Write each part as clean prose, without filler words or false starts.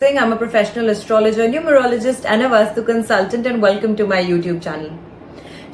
I'm a professional astrologer, numerologist and a Vastu consultant and welcome to my YouTube channel.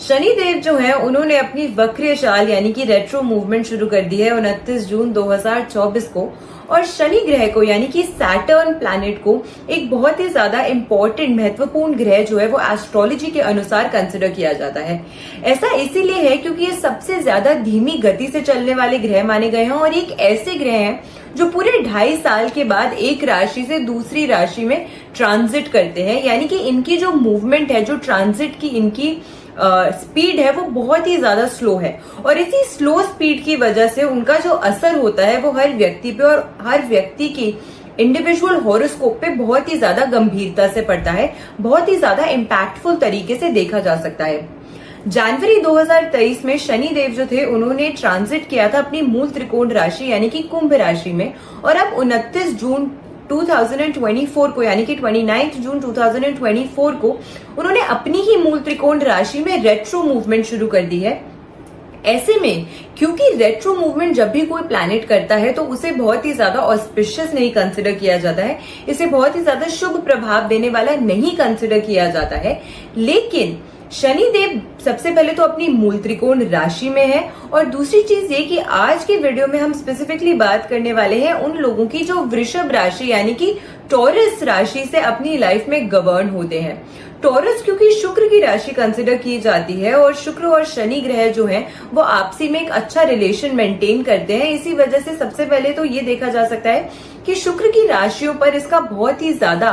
Shani Dev जो है उन्होंने अपनी वक्रीय चाल यानी कि रेट्रो मूवमेंट शुरू कर दी है 29 जून 2024 को और शनि ग्रह को यानी कि सैटर्न प्लैनेट को एक बहुत ही ज्यादा इम्पोर्टेंट महत्वपूर्ण ग्रह जो है वो एस्ट्रोलॉजी के अनुसार कंसिडर किया जाता है। ऐसा इसीलिए है क्योंकि ये सबसे ज्यादा धीमी गति से चलने वाले ग्रह माने गए हैं और एक ऐसे ग्रह हैं जो पूरे 2.5 साल के बाद एक राशि से दूसरी राशि में ट्रांजिट करते हैं, यानी कि इनकी जो मूवमेंट है, जो ट्रांजिट की इनकी स्पीड है वो बहुत ही ज्यादा स्लो है और इसी स्लो स्पीड की वजह से उनका जो असर होता है वो हर व्यक्ति पे और हर व्यक्ति की इंडिविजुअल हॉरोस्कोप पे बहुत ही ज्यादा गंभीरता से पड़ता है, बहुत ही ज्यादा इम्पैक्टफुल तरीके से देखा जा सकता है। जनवरी 2023 में शनि देव जो थे उन्होंने ट्रांजिट किया था अपनी मूल त्रिकोण राशि यानी कि कुंभ राशि में और अब 29 जून 2024 को यानी कि 29 जून 2024 को उन्होंने अपनी ही मूल त्रिकोण राशि में रेट्रो मूवमेंट शुरू कर दी है। ऐसे में क्योंकि रेट्रो मूवमेंट जब भी कोई प्लैनेट करता है तो उसे बहुत ही ज्यादा ऑस्पिशियस नहीं कंसिडर किया जाता है, इसे बहुत ही ज्यादा शुभ प्रभाव देने वाला नहीं कंसिडर किया जाता है। लेकिन शनि देव सबसे पहले तो अपनी मूल त्रिकोण राशि में है और दूसरी चीज ये कि आज के वीडियो में हम स्पेसिफिकली बात करने वाले हैं उन लोगों की जो वृषभ राशि यानी कि टॉरस राशि से अपनी लाइफ में गवर्न होते हैं। टॉरस क्योंकि शुक्र की राशि कंसिडर की जाती है और शुक्र और शनि ग्रह जो हैं वो आपसी में एक अच्छा रिलेशन मेंटेन करते हैं। इसी वजह से सबसे पहले तो ये देखा जा सकता है कि शुक्र की राशियों पर इसका बहुत ही ज्यादा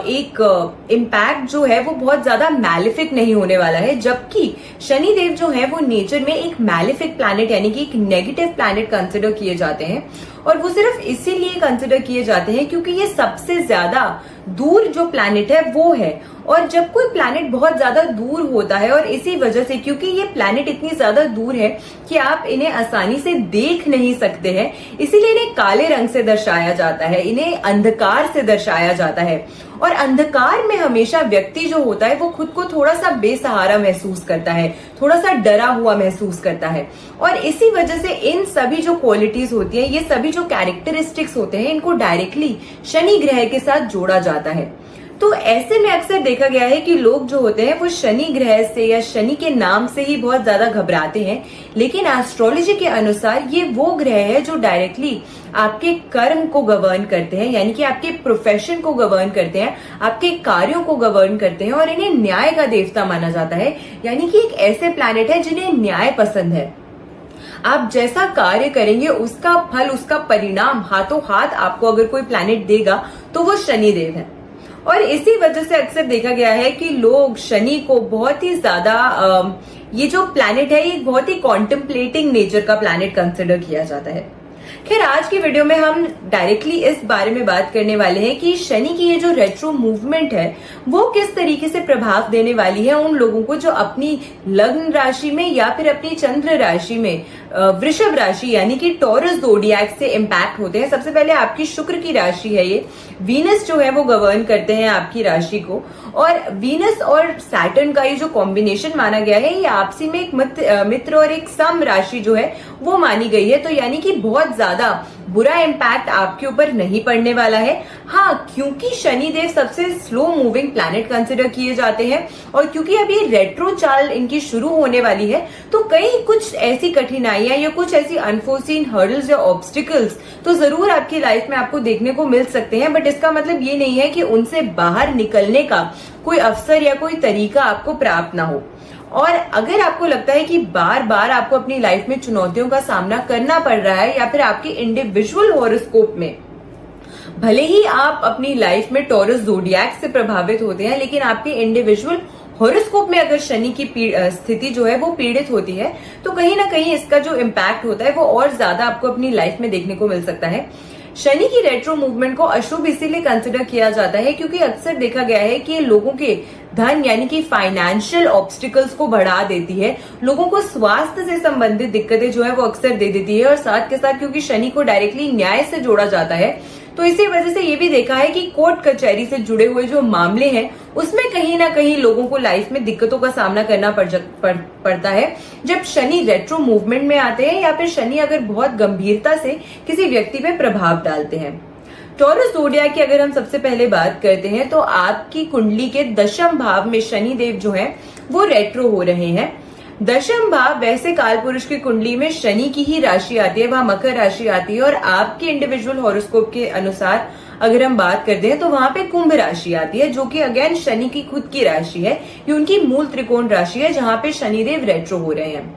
एक इम्पैक्ट जो है वो बहुत ज्यादा मैलिफिक नहीं होने वाला है, जबकि शनि देव जो है वो नेचर में एक मैलिफिक प्लैनेट यानी कि एक नेगेटिव प्लैनेट कंसिडर किए जाते हैं और वो सिर्फ इसीलिए कंसिडर किए जाते हैं क्योंकि ये सबसे ज्यादा दूर जो प्लैनेट है वो है और जब कोई प्लैनेट बहुत ज्यादा दूर होता है और इसी वजह से क्योंकि ये प्लैनेट इतनी ज्यादा दूर है कि आप इन्हें आसानी से देख नहीं सकते हैं, इसीलिए इन्हें काले रंग से दर्शाया जाता है, इन्हें अंधकार से दर्शाया जाता है और अंधकार में हमेशा व्यक्ति जो होता है वो खुद को थोड़ा सा बेसहारा महसूस करता है, थोड़ा सा डरा हुआ महसूस करता है और इसी वजह से इन सभी जो क्वालिटीज होती हैं, ये सभी जो कैरेक्टरिस्टिक्स होते हैं, इनको डायरेक्टली शनि ग्रह के साथ जोड़ा जाता है। तो ऐसे में अक्सर देखा गया है कि लोग जो होते हैं वो शनि ग्रह से या शनि के नाम से ही बहुत ज्यादा घबराते हैं, लेकिन एस्ट्रोलॉजी के अनुसार ये वो ग्रह है जो डायरेक्टली आपके कर्म को गवर्न करते हैं, यानी कि आपके प्रोफेशन को गवर्न करते हैं, आपके कार्यों को गवर्न करते हैं और इन्हें न्याय का देवता माना जाता है, यानी कि एक ऐसे प्लैनेट है जिन्हें न्याय पसंद है। आप जैसा कार्य करेंगे उसका फल, उसका परिणाम हाथों हाथ आपको अगर कोई प्लैनेट देगा तो वो शनि देव है और इसी वजह से अक्सर देखा गया है कि लोग शनि को बहुत ही ज्यादा ये जो प्लैनेट है ये बहुत ही कॉन्टेम्पलेटिंग नेचर का प्लैनेट कंसिडर किया जाता है। खैर, आज की वीडियो में हम डायरेक्टली इस बारे में बात करने वाले हैं कि शनि की ये जो रेट्रो मूवमेंट है वो किस तरीके से प्रभाव देने वाली है उन लोगों को जो अपनी लग्न राशि में या फिर अपनी चंद्र राशि में वृषभ राशि यानी कि टॉरस ज़ोडिएक से इम्पैक्ट होते हैं। सबसे पहले आपकी शुक्र की राशि है, ये वीनस जो है वो गवर्न करते हैं आपकी राशि को और वीनस और सैटर्न का ये जो कॉम्बिनेशन माना गया है ये आपसी में एक मित्र और एक सम राशि जो है वो मानी गई है। तो यानी कि बहुत ज्यादा बुरा इम्पैक्ट आपके ऊपर नहीं पड़ने वाला है। हाँ, क्योंकि शनि देव सबसे स्लो मूविंग प्लैनेट कंसिडर किए जाते हैं और क्योंकि अब ये रेट्रो चाल इनकी शुरू होने वाली है तो कई कुछ ऐसी कठिनाइयां या कुछ ऐसी अनफोर्सीन हर्डल्स या ऑब्स्टिकल्स तो जरूर आपकी लाइफ में आपको देखने को मिल सकते हैं, बट इसका मतलब ये नहीं है कि उनसे बाहर निकलने का कोई अवसर या कोई तरीका आपको प्राप्त ना हो। और अगर आपको लगता है कि बार बार आपको अपनी लाइफ में चुनौतियों का सामना करना पड़ रहा है या फिर आपके इंडिविजुअल हॉरोस्कोप में भले ही आप अपनी लाइफ में टॉरस ज़ोडिएक से प्रभावित होते हैं, लेकिन आपके इंडिविजुअल हॉरोस्कोप में अगर शनि की स्थिति जो है वो पीड़ित होती है तो कहीं ना कहीं इसका जो इम्पैक्ट होता है वो और ज्यादा आपको अपनी लाइफ में देखने को मिल सकता है। शनि की रेट्रो मूवमेंट को अशुभ इसीलिए कंसिडर किया जाता है क्योंकि अक्सर देखा गया है कि लोगों के धन यानी कि फाइनेंशियल ऑब्स्टिकल्स को बढ़ा देती है, लोगों को स्वास्थ्य से संबंधित दिक्कतें जो है वो अक्सर दे देती है और साथ के साथ क्योंकि शनि को डायरेक्टली न्याय से जोड़ा जाता है तो इसी वजह से ये भी देखा है कि कोर्ट कचहरी से जुड़े हुए जो मामले हैं उसमें कहीं ना कहीं लोगों को लाइफ में दिक्कतों का सामना करना पड़ता है जब शनि रेट्रो मूवमेंट में आते हैं या फिर शनि अगर बहुत गंभीरता से किसी व्यक्ति पे प्रभाव डालते हैं। टॉरस ज़ोडियाक की अगर हम सबसे पहले बात करते हैं तो आपकी कुंडली के दशम भाव में शनि देव जो है वो रेट्रो हो रहे हैं। दशम भाव वैसे काल पुरुष की कुंडली में शनि की ही राशि आती है, वह मकर राशि आती है, और आपके इंडिविजुअल हॉरोस्कोप के अनुसार अगर हम बात करते हैं तो वहां पे कुंभ राशि आती है, जो कि अगेन शनि की खुद की राशि है। ये उनकी मूल त्रिकोण राशि है जहां पे शनिदेव रेट्रो हो रहे हैं।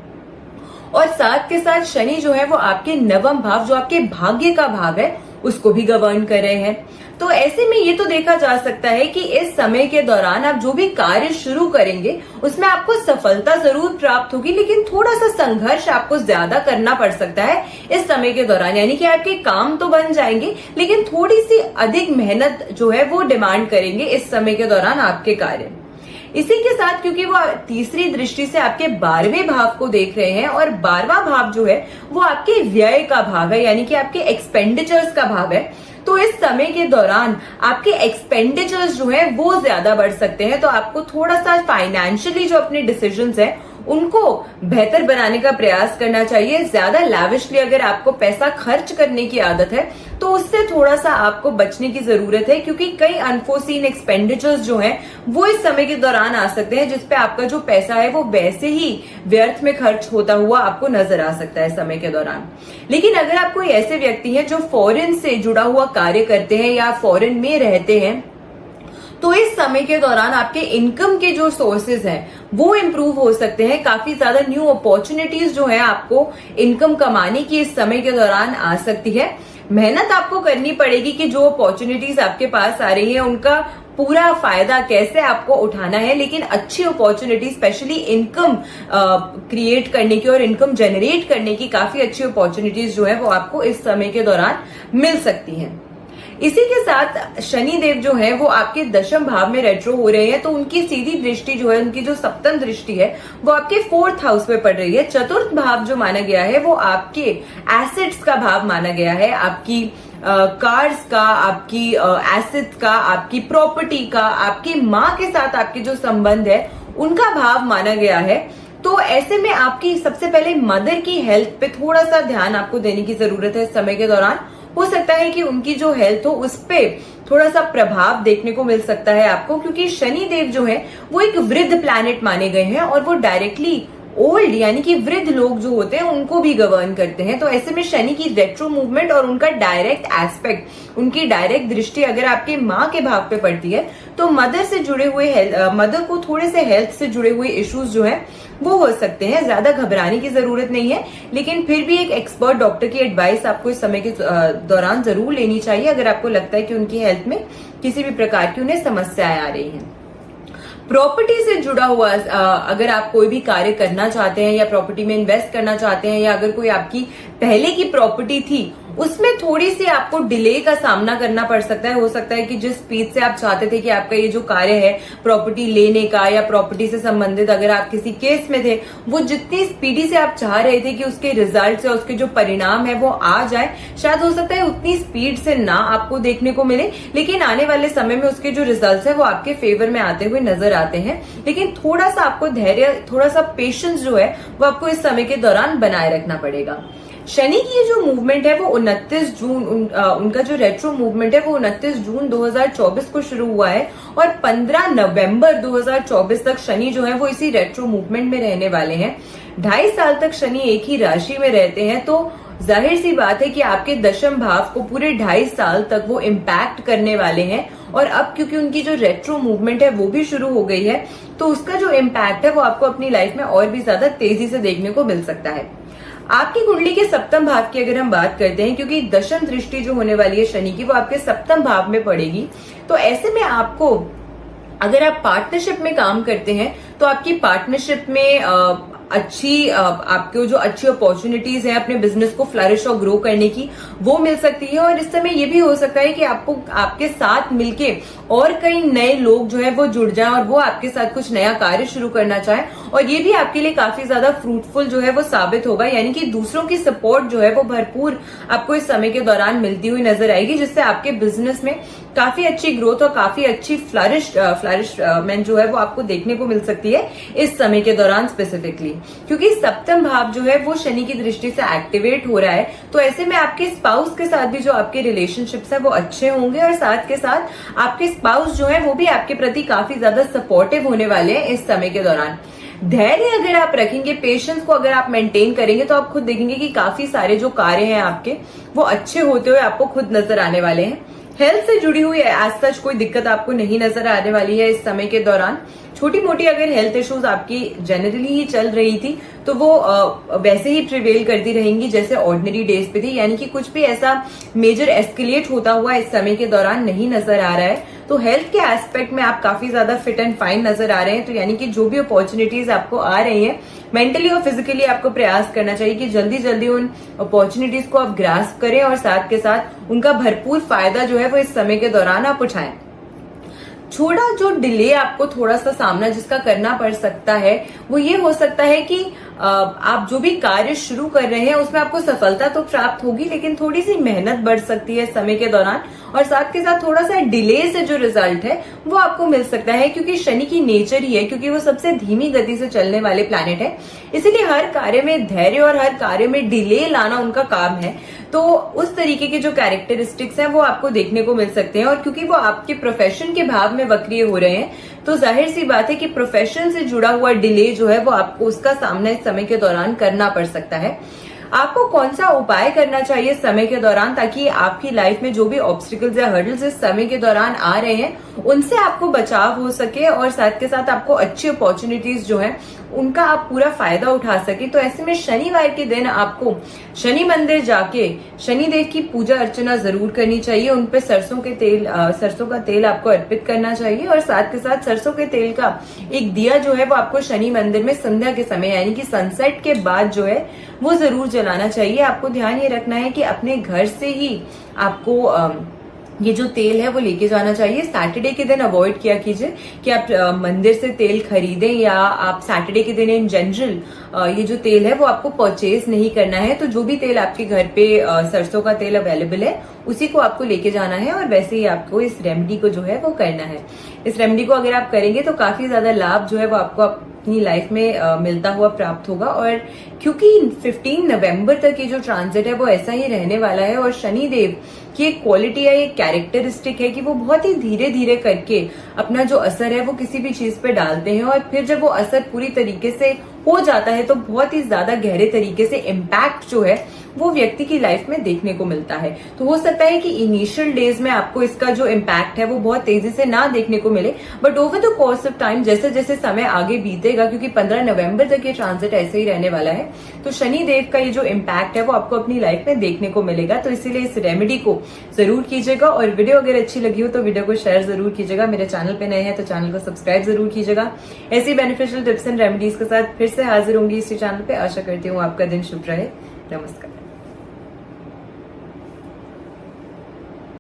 और साथ के साथ शनि जो है वो आपके नवम भाव, जो आपके भाग्य का भाव है, उसको भी गवर्न कर रहे हैं। तो ऐसे में ये तो देखा जा सकता है कि इस समय के दौरान आप जो भी कार्य शुरू करेंगे उसमें आपको सफलता जरूर प्राप्त होगी, लेकिन थोड़ा सा संघर्ष आपको ज्यादा करना पड़ सकता है इस समय के दौरान। यानी कि आपके काम तो बन जाएंगे, लेकिन थोड़ी सी अधिक मेहनत जो है वो डिमांड करेंगे इस समय के दौरान आपके कार्य। इसी के साथ क्योंकि वो तीसरी दृष्टि से आपके 12वें भाव को देख रहे हैं, और 12वां भाव जो है वो आपके व्यय का भाव है, यानी कि आपके एक्सपेंडिचर्स का भाव है। तो इस समय के दौरान आपके एक्सपेंडिचर्स जो है वो ज्यादा बढ़ सकते हैं। तो आपको थोड़ा सा फाइनेंशियली जो अपने डिसीजंस है उनको बेहतर बनाने का प्रयास करना चाहिए। ज्यादा लैविशली अगर आपको पैसा खर्च करने की आदत है तो उससे थोड़ा सा आपको बचने की जरूरत है, क्योंकि कई अनफोर्सीन एक्सपेंडिचर्स जो हैं वो इस समय के दौरान आ सकते हैं, जिसपे आपका जो पैसा है वो वैसे ही व्यर्थ में खर्च होता हुआ आपको नजर आ सकता है समय के दौरान। लेकिन अगर आप कोई ऐसे व्यक्ति हैं जो फॉरेन से जुड़ा हुआ कार्य करते हैं या फॉरेन में रहते हैं, तो इस समय के दौरान आपके इनकम के जो सोर्सेज हैं वो इम्प्रूव हो सकते हैं। काफी ज्यादा न्यू अपॉर्चुनिटीज जो है आपको इनकम कमाने की इस समय के दौरान आ सकती है। मेहनत आपको करनी पड़ेगी कि जो अपॉर्चुनिटीज आपके पास आ रही है उनका पूरा फायदा कैसे आपको उठाना है, लेकिन अच्छी अपॉर्चुनिटी स्पेशली इनकम क्रिएट करने की और इनकम जनरेट करने की काफी अच्छी अपॉर्चुनिटीज जो है वो आपको इस समय के दौरान मिल सकती हैं। इसी के साथ शनि देव जो है वो आपके दशम भाव में रेट्रो हो रहे हैं, तो उनकी सीधी दृष्टि जो है, उनकी जो सप्तम दृष्टि है वो आपके 4th हाउस में पड़ रही है। चतुर्थ भाव जो माना गया है वो आपके एसेट्स का भाव माना गया है, आपकी कार्स का, आपकी एसेट्स का, आपकी प्रॉपर्टी का, आपकी माँ के साथ आपके जो संबंध है उनका भाव माना गया है। तो ऐसे में आपकी सबसे पहले मदर की हेल्थ पे थोड़ा सा ध्यान आपको देने की जरूरत है इस समय के दौरान। हो सकता है कि उनकी जो हेल्थ हो उस पे थोड़ा सा प्रभाव देखने को मिल सकता है आपको, क्योंकि शनि देव जो है वो एक वृद्ध प्लैनेट माने गए हैं और वो डायरेक्टली ओल्ड यानी कि वृद्ध लोग जो होते हैं उनको भी गवर्न करते हैं। तो ऐसे में शनि की रेट्रो मूवमेंट और उनका डायरेक्ट एस्पेक्ट, उनकी डायरेक्ट दृष्टि अगर आपके माँ के भाव पे पड़ती है तो मदर से जुड़े हुए मदर को थोड़े से हेल्थ से जुड़े हुए इश्यूज जो है वो हो सकते हैं। ज्यादा घबराने की जरूरत नहीं है, लेकिन फिर भी एक एक्सपर्ट डॉक्टर की एडवाइस आपको इस समय के दौरान जरूर लेनी चाहिए अगर आपको लगता है कि उनकी हेल्थ में किसी भी प्रकार की उन्हें समस्याएं आ रही हैं। प्रॉपर्टी से जुड़ा हुआ अगर आप कोई भी कार्य करना चाहते हैं या प्रॉपर्टी में इन्वेस्ट करना चाहते हैं, या अगर कोई आपकी पहले की प्रॉपर्टी थी उसमें थोड़ी सी आपको डिले का सामना करना पड़ सकता है। हो सकता है कि जिस स्पीड से आप चाहते थे कि आपका ये जो कार्य है प्रॉपर्टी लेने का या प्रॉपर्टी से संबंधित अगर आप किसी केस में थे, वो जितनी स्पीडी से आप चाह रहे थे कि उसके रिजल्ट या उसके जो परिणाम है वो आ जाए, शायद हो सकता है उतनी स्पीड से ना आपको देखने को मिले, लेकिन आने वाले समय में उसके जो रिजल्ट है वो आपके फेवर में आते हुए नजर आते हैं। लेकिन थोड़ा सा आपको धैर्य, थोड़ा सा पेशेंस जो है वो आपको इस समय के दौरान बनाए रखना पड़ेगा। शनि की ये जो मूवमेंट है वो 29 जून उनका जो रेट्रो मूवमेंट है वो 29 जून 2024 को शुरू हुआ है और 15 नवंबर 2024 तक शनि जो है वो इसी रेट्रो मूवमेंट में रहने वाले हैं। 2.5 साल तक शनि एक ही राशि में रहते हैं, तो जाहिर सी बात है कि आपके दशम भाव को पूरे 2.5 साल तक वो इम्पैक्ट करने वाले हैं। और अब क्योंकि उनकी जो रेट्रो मूवमेंट है वो भी शुरू हो गई है, तो उसका जो इम्पैक्ट है वो आपको अपनी लाइफ में और भी ज्यादा तेजी से देखने को मिल सकता है। आपकी कुंडली के सप्तम भाव की अगर हम बात करते हैं, क्योंकि दशम दृष्टि जो होने वाली है शनि की वो आपके सप्तम भाव में पड़ेगी, तो ऐसे में आपको अगर आप पार्टनरशिप में काम करते हैं तो आपकी पार्टनरशिप में आपको जो अच्छी अपॉर्चुनिटीज है अपने बिजनेस को फ्लरिश और ग्रो करने की वो मिल सकती है। और इस समय ये भी हो सकता है कि आपको आपके साथ मिलके और कई नए लोग जो है वो जुड़ जाएं और वो आपके साथ कुछ नया कार्य शुरू करना चाहें, और ये भी आपके लिए काफी ज्यादा फ्रूटफुल जो है वो साबित होगा, यानी कि दूसरों की सपोर्ट जो है वो भरपूर आपको इस समय के दौरान मिलती हुई नजर आएगी, जिससे आपके बिजनेस में काफी अच्छी ग्रोथ और काफी अच्छी फ्लरिशमेंट जो है वो आपको देखने को मिल सकती है इस समय के दौरान स्पेसिफिकली, क्योंकि सप्तम भाव जो है वो शनि की दृष्टि से एक्टिवेट हो रहा है। तो ऐसे में आपके स्पाउस के साथ भी जो आपके रिलेशनशिप्स है वो अच्छे होंगे और साथ के साथ आपके स्पाउस जो है वो भी आपके प्रति काफी ज्यादा सपोर्टिव होने वाले हैं इस समय के दौरान। धैर्य अगर आप रखेंगे, पेशेंस को अगर आप मेंटेन करेंगे, तो आप खुद देखेंगे कि काफी सारे जो कार्य हैं आपके वो अच्छे होते हुए आपको खुद नजर आने वाले हैं। हेल्थ से जुड़ी हुई एज सच कोई दिक्कत आपको नहीं नजर आने वाली है इस समय के दौरान। छोटी मोटी अगर हेल्थ इश्यूज आपकी जनरली ही चल रही थी तो वो वैसे ही प्रिवेल करती रहेंगी जैसे ऑर्डिनरी डेज पे थी, यानी कि कुछ भी ऐसा मेजर एस्केलेट होता हुआ इस समय के दौरान नहीं नजर आ रहा है। तो हेल्थ के एस्पेक्ट में आप काफी ज्यादा फिट एंड फाइन नजर आ रहे हैं। तो यानी कि जो भी अपॉर्चुनिटीज आपको आ रही हैं, मेंटली और फिजिकली आपको प्रयास करना चाहिए कि जल्दी जल्दी उन अपॉर्चुनिटीज को आप ग्रास्प करें और साथ के साथ उनका भरपूर फायदा जो है वो इस समय के दौरान आप उठाएं। छोटा जो डिले आपको थोड़ा सा सामना जिसका करना पड़ सकता है वो ये हो सकता है कि आप जो भी कार्य शुरू कर रहे हैं उसमें आपको सफलता तो प्राप्त होगी, लेकिन थोड़ी सी मेहनत बढ़ सकती है समय के दौरान और साथ के साथ थोड़ा सा डिले से जो रिजल्ट है वो आपको मिल सकता है, क्योंकि शनि की नेचर ही है, क्योंकि वो सबसे धीमी गति से चलने वाले प्लैनेट है। इसीलिए हर कार्य में धैर्य और हर कार्य में डिले लाना उनका काम है। तो उस तरीके के जो कैरेक्टरिस्टिक्स हैं वो आपको देखने को मिल सकते हैं। और क्योंकि वो आपके प्रोफेशन के भाव में वक्रीय हो रहे हैं तो जाहिर सी बात है कि प्रोफेशन से जुड़ा हुआ डिले जो है वो आपको उसका सामना इस समय के दौरान करना पड़ सकता है। आपको कौन सा उपाय करना चाहिए समय के दौरान ताकि आपकी लाइफ में जो भी ऑब्स्टिकल्स या हर्डल्स इस समय के दौरान आ रहे हैं उनसे आपको बचाव हो सके और साथ के साथ आपको अच्छी अपॉर्चुनिटीज जो है उनका आप पूरा फायदा उठा सके। तो ऐसे में शनिवार के दिन आपको शनि मंदिर जाके शनिदेव की पूजा अर्चना जरूर करनी चाहिए। उनपे सरसों का तेल आपको अर्पित करना चाहिए और साथ के साथ सरसों के तेल का एक दिया जो है वो आपको शनि मंदिर में संध्या के समय यानी कि सनसेट के बाद जो है वो जरूर जलाना चाहिए। आपको ध्यान ये रखना है कि अपने घर से ही आपको ये जो तेल है वो लेके जाना चाहिए। सैटरडे के दिन अवॉइड किया कीजिए कि आप मंदिर से तेल खरीदें या आप सैटरडे के दिन इन जनरल ये जो तेल है वो आपको परचेज नहीं करना है। तो जो भी तेल आपके घर पे सरसों का तेल अवेलेबल है उसी को आपको लेके जाना है और वैसे ही आपको इस रेमेडी को जो है वो करना है। इस रेमेडी को अगर आप करेंगे तो काफी ज्यादा लाभ जो है वो आपको अपनी लाइफ में मिलता हुआ प्राप्त होगा। और क्योंकि 15 नवंबर तक ये जो ट्रांजिट है वो ऐसा ही रहने वाला है और शनिदेव की एक क्वालिटी है, एक कैरेक्टरिस्टिक है कि वो बहुत ही धीरे धीरे करके अपना जो असर है वो किसी भी चीज पे डालते हैं और फिर जब वो असर पूरी तरीके से हो जाता है तो बहुत ही ज्यादा गहरे तरीके से इम्पैक्ट जो है वो व्यक्ति की लाइफ में देखने को मिलता है। तो हो सकता है कि इनिशियल डेज में आपको इसका जो इम्पैक्ट है वो बहुत तेजी से ना देखने को मिले, but over the course of time जैसे जैसे समय आगे बीतेगा, क्योंकि 15 नवंबर तक ये ट्रांजिट ऐसे ही रहने वाला है, तो शनि देव का ये जो इम्पैक्ट है वो आपको अपनी लाइफ में देखने को मिलेगा। तो इसीलिए इस रेमेडी को जरूर कीजिएगा और वीडियो अगर अच्छी लगी हो तो वीडियो को शेयर जरूर कीजिएगा। मेरे चैनल पे नए हैं तो चैनल को सब्सक्राइब जरूर कीजिएगा। ऐसी बेनिफिशियल टिप्स एंड रेमेडीज के साथ फिर से हाजिर होंगी इसी चैनल पे। आशा करती हूँ आपका दिन शुभ रहे। नमस्कार।